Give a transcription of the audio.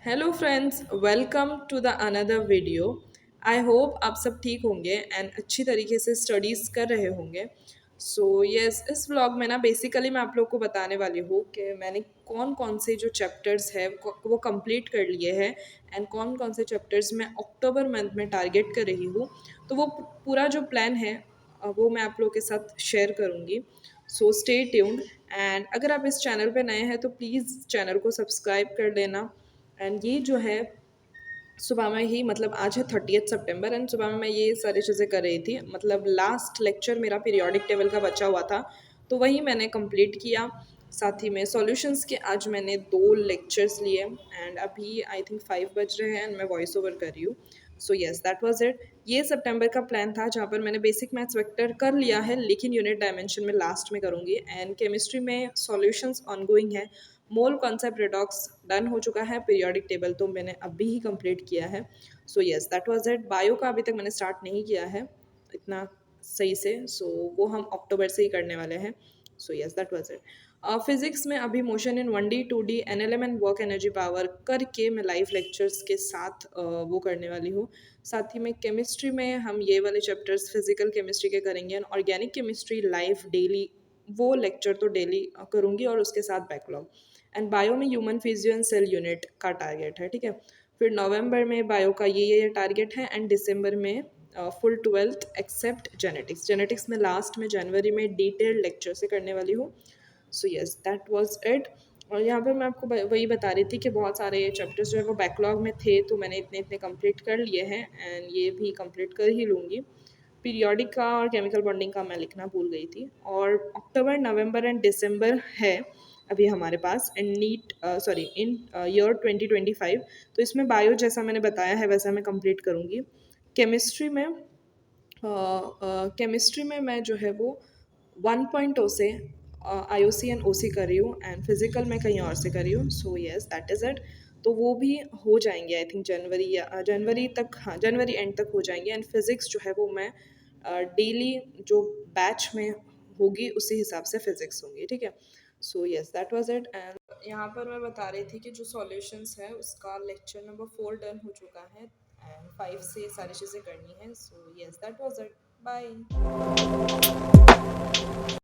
Hello friends, welcome to the another video. I hope आप सब ठीक होंगे एंड अच्छी तरीके से स्टडीज़ कर रहे होंगे। सो यस, इस व्लॉग में ना बेसिकली मैं आप लोग को बताने वाली हूँ कि मैंने कौन कौन से जो चैप्टर्स है वो कंप्लीट कर लिए हैं एंड कौन कौन से चैप्टर्स मैं अक्टूबर मंथ में टारगेट कर रही हूँ। तो वो पूरा जो प्लान है वो मैं आप लोग के साथ शेयर करूँगी। So stay tuned. एंड अगर आप इस चैनल पे नए हैं तो प्लीज़ चैनल को सब्सक्राइब कर लेना। एंड ये जो है सुबह में ही, मतलब आज है 30 सितंबर एंड सुबह में मैं ये सारी चीज़ें कर रही थी। मतलब लास्ट लेक्चर मेरा पीरियोडिक टेबल का बचा हुआ था, तो वही मैंने कंप्लीट किया। साथ ही में सॉल्यूशंस के आज मैंने 2 लेक्चर्स लिए एंड अभी आई थिंक 5 बज रहे हैं एंड मैं वॉइस ओवर कर रही हूँ। सो येस, दैट वाज इट। ये सितंबर का प्लान था जहाँ पर मैंने बेसिक मैथ्स वेक्टर कर लिया है, लेकिन यूनिट डायमेंशन में लास्ट में करूँगी। एंड केमिस्ट्री में सॉल्यूशंस ऑनगोइंग है। मोल कॉन्सेप्ट रिडॉक्स डन हो चुका है, पीरियोडिक टेबल तो मैंने अभी ही कंप्लीट किया है। So yes, that was it. Bio का अभी तक मैंने स्टार्ट नहीं किया है इतना सही से, सो वो हम अक्टूबर से ही करने वाले हैं। सो yes, that was it. Physics में अभी motion in 1D 2D NLM and work energy power करके मैं लाइव लेक्चर्स के साथ वो करने वाली हूँ। साथ ही में केमिस्ट्री में हम ये वाले चैप्टर्स फिजिकल केमिस्ट्री के करेंगे and organic chemistry live daily, वो लेक्चर तो डेली करूँगी और उसके साथ बैकलॉग। एंड बायो में human physio and cell unit का टारगेट है, ठीक है। फिर नवंबर में बायो का ये टारगेट है एंड दिसंबर में full 12th except genetics. Genetics में लास्ट में जनवरी में डिटेल्ड लेक्चर से करने वाली हूँ। So yes, that was it. और यहाँ पर मैं आपको वही बता रही थी कि बहुत सारे चैप्टर्स जो है वो बैकलॉग में थे, तो मैंने इतने इतने कंप्लीट कर लिए हैं एंड ये भी कंप्लीट कर ही लूँगी। पीरियोडिक का और केमिकल बॉन्डिंग का मैं लिखना भूल गई थी। और अक्टूबर, नवंबर एंड दिसंबर है अभी हमारे पास and NEET sorry in year 2025। तो इसमें बायो जैसा मैंने बताया है वैसा मैं कंप्लीट करूँगी। केमिस्ट्री में केमिस्ट्री में मैं जो है वो 1.0 से IOC एंड OC कर रही हूँ एंड फिजिकल में कहीं और से कर रही हूँ। सो येस, दैट इज़ इट। तो वो भी हो जाएंगे आई थिंक जनवरी या जनवरी तक, हाँ जनवरी एंड तक हो जाएंगे। एंड फिज़िक्स जो है वो मैं डेली जो बैच में होगी उसी हिसाब से फिज़िक्स होंगी, ठीक है। So yes, that was it. And यहाँ पर मैं बता रही थी कि जो सॉल्यूशंस है उसका लेक्चर नंबर 4 डन हो चुका है एंड 5 से सारी चीज़ें करनी है। So yes, that was it. Bye.